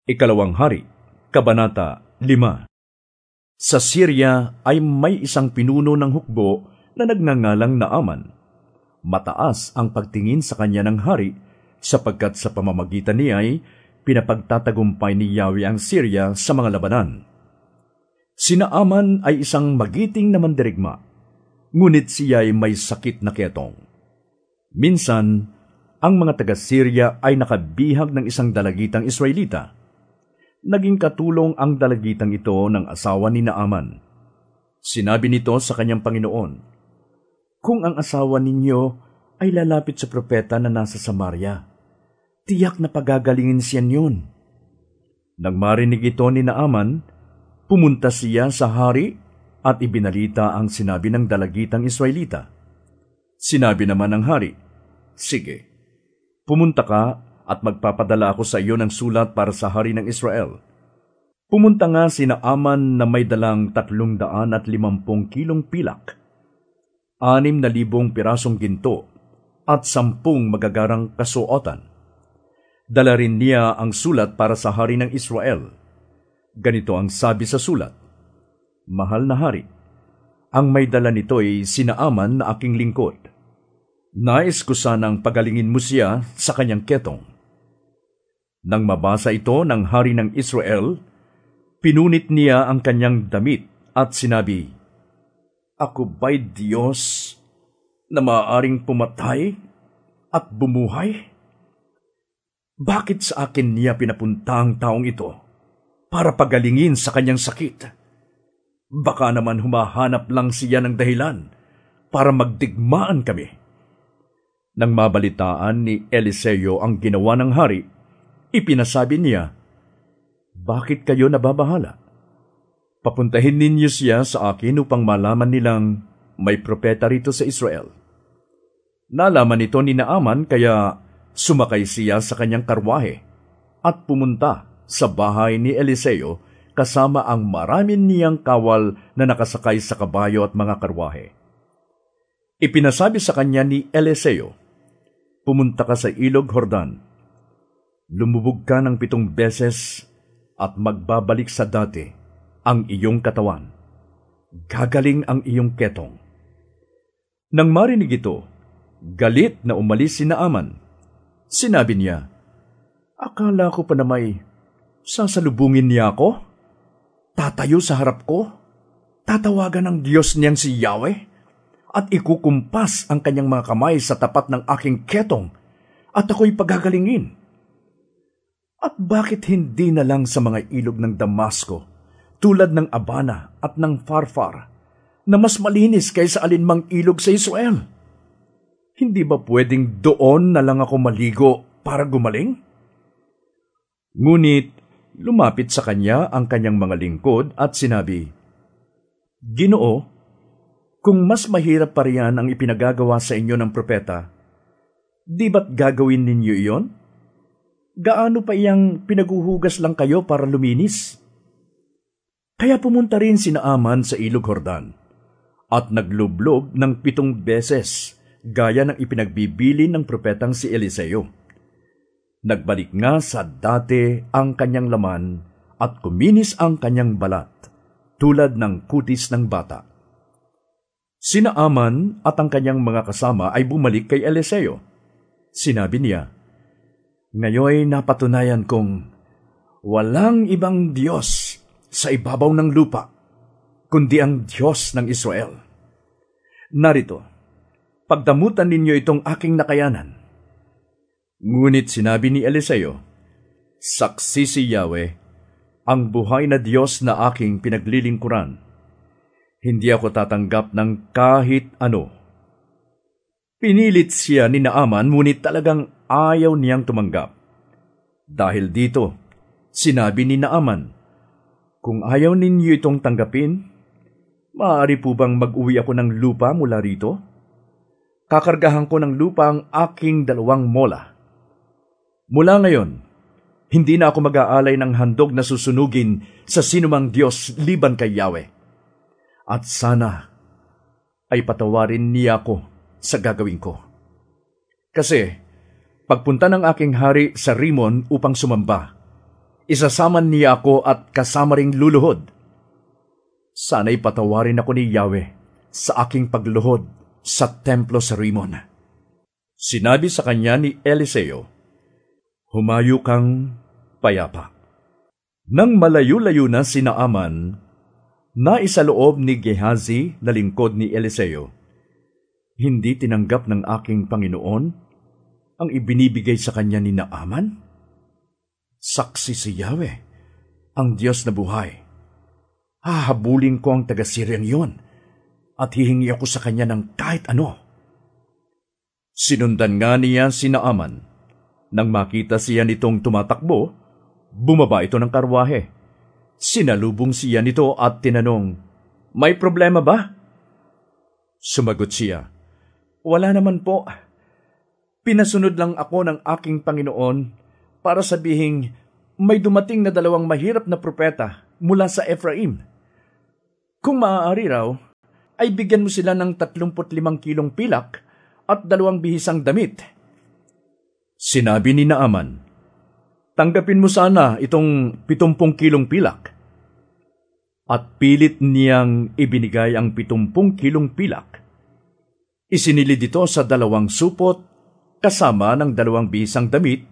Ikalawang Hari, Kabanata 5. Sa Syria ay may isang pinuno ng hukbo na nagngangalang Naaman. Mataas ang pagtingin sa kanya ng hari, sapagkat sa pamamagitan niya ay pinapagtatagumpay ni Yahweh ang Syria sa mga labanan. Si Naaman ay isang magiting na mandirigma, ngunit siya ay may sakit na ketong. Minsan, ang mga taga-Syria ay nakabihag ng isang dalagitang Israelita. Naging katulong ang dalagitang ito ng asawa ni Naaman. Sinabi nito sa kanyang Panginoon, "Kung ang asawa ninyo ay lalapit sa propeta na nasa Samaria, tiyak na pagagalingin siya niyon." Nang marinig ito ni Naaman, pumunta siya sa hari at ibinalita ang sinabi ng dalagitang Israelita. Sinabi naman ng hari, "Sige, pumunta ka at magpapadala ako sa iyo ng sulat para sa hari ng Israel." Pumunta nga si Naaman na may dalang 350 kilong pilak, 6,000 pirasong ginto, at 10 magagarang kasuotan. Dala rin niya ang sulat para sa hari ng Israel. Ganito ang sabi sa sulat, "Mahal na hari, ang may dala nito ay si Naaman na aking lingkod. Nais ko sanang pagalingin mo siya sa kanyang ketong." Nang mabasa ito ng hari ng Israel, pinunit niya ang kanyang damit at sinabi, "Ako ba'y Diyos na maaaring pumatay at bumuhay? Bakit sa akin niya pinapunta ang taong ito para pagalingin sa kanyang sakit? Baka naman humahanap lang siya ng dahilan para magdigmaan kami." Nang mabalitaan ni Eliseo ang ginawa ng hari, ipinasabi niya, "Bakit kayo nababahala? Papuntahin ninyo siya sa akin upang malaman nilang may propeta rito sa Israel." Nalaman ito ni Naaman, kaya sumakay siya sa kanyang karwahe at pumunta sa bahay ni Eliseo kasama ang marami niyang kawal na nakasakay sa kabayo at mga karwahe. Ipinasabi sa kanya ni Eliseo, "Pumunta ka sa ilog Jordan. Lumubog ka ng 7 beses at magbabalik sa dati ang iyong katawan. Gagaling ang iyong ketong." Nang marinig ito, galit na umalis si Naaman. Sinabi niya, "Akala ko pa na may sasalubungin niya ako? Tatayo sa harap ko? Tatawagan ng Diyos niyang si Yahweh? At ikukumpas ang kanyang mga kamay sa tapat ng aking ketong at ako'y pagagalingin? At bakit hindi na lang sa mga ilog ng Damasco, tulad ng Abana at ng Farfar, na mas malinis kaysa alinmang ilog sa Israel? Hindi ba pwedeng doon na lang ako maligo para gumaling?" Ngunit lumapit sa kanya ang kanyang mga lingkod at sinabi, "Ginoo, kung mas mahirap pa riyan ang ipinagagawa sa inyo ng propeta, di ba't gagawin ninyo iyon? Gaano pa iyang pinaguhugas lang kayo para luminis?" Kaya pumunta rin si Naaman sa ilog Jordan at naglublob ng 7 beses gaya ng ipinagbibilin ng propetang si Eliseo. Nagbalik nga sa dati ang kanyang laman at kuminis ang kanyang balat, tulad ng kutis ng bata. Si Naaman at ang kanyang mga kasama ay bumalik kay Eliseo. Sinabi niya, "Ngayon napatunayan kong walang ibang Diyos sa ibabaw ng lupa, kundi ang Diyos ng Israel. Narito, pagdamutan ninyo itong aking nakayanan." Ngunit sinabi ni Eliseo, "Saksi si Yahweh, ang buhay na Diyos na aking pinaglilingkuran. Hindi ako tatanggap ng kahit ano." Pinilit siya ni Naaman, ngunit talagang ayaw niyang tumanggap. Dahil dito, sinabi ni Naaman, "Kung ayaw ninyo itong tanggapin, maaari po bang mag-uwi ako ng lupa mula rito? Kakargahan ko ng lupa ang aking 2 mola. Mula ngayon, hindi na ako mag-aalay ng handog na susunugin sa sinumang Diyos liban kay Yahweh. At sana ay patawarin niya ako sa gagawin ko. Kasi pagpunta ng aking hari sa Rimon upang sumamba, isasaman niya ako at kasama ring luluhod. Sana'y patawarin ako ni Yahweh sa aking pagluhod sa templo sa Rimon. Sinabi sa kanya ni Eliseo, humayo kang payapa. Nang malayo-layo na si Naaman, naisaloob ni Gehazi na lingkod ni Eliseo, hindi tinanggap ng aking Panginoon ang ibinibigay sa kanya ni Naaman? Saksi si Yahweh, ang Diyos na buhay. Hahabulin ko ang taga-Siryang iyon at hihingi ako sa kanya ng kahit ano. Sinundan nga niya si Naaman. Nang makita siya nitong tumatakbo, bumaba ito ng karwahe. Sinalubong siya nito at tinanong, may problema ba? Sumagot siya, wala naman po. Pinasunod lang ako ng aking Panginoon para sabihing may dumating na 2 mahirap na propeta mula sa Ephraim. Kung maaari raw, ay bigyan mo sila ng 35 kilong pilak at 2 bihisang damit. Sinabi ni Naaman, tanggapin mo sana itong 70 kilong pilak. At pilit niyang ibinigay ang 70 kilong pilak. Isinilid ito sa 2 supot kasama ng 2 bihisang damit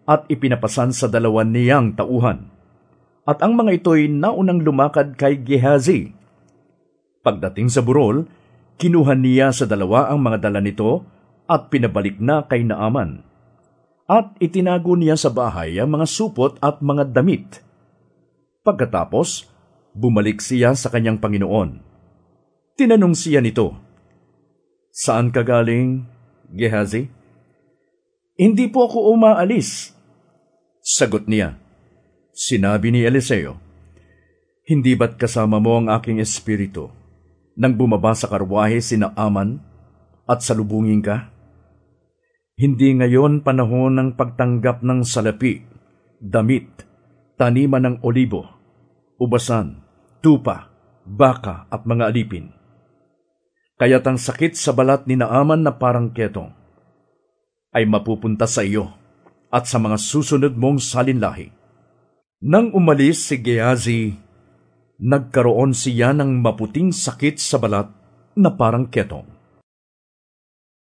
at ipinapasan sa 2 niyang tauhan. At ang mga ito'y naunang lumakad kay Gehazi. Pagdating sa burol, kinuha niya sa 2 ang mga dala nito at pinabalik na kay Naaman. At itinago niya sa bahay ang mga supot at mga damit. Pagkatapos, bumalik siya sa kanyang Panginoon. Tinanong siya nito, saan ka galing, Gehazi? Hindi po ako umaalis. Sagot niya, sinabi ni Eliseo, hindi ba't kasama mo ang aking espiritu nang bumaba sa karwahe si Naaman at salubungin ka? Hindi ngayon panahon ng pagtanggap ng salapi, damit, taniman ng olibo, ubasan, tupa, baka at mga alipin. Kaya't ang sakit sa balat ni Naaman na parang ketong ay mapupunta sa iyo at sa mga susunod mong salinlahi. Nang umalis si Gehazi, nagkaroon siya ng maputing sakit sa balat na parang ketong.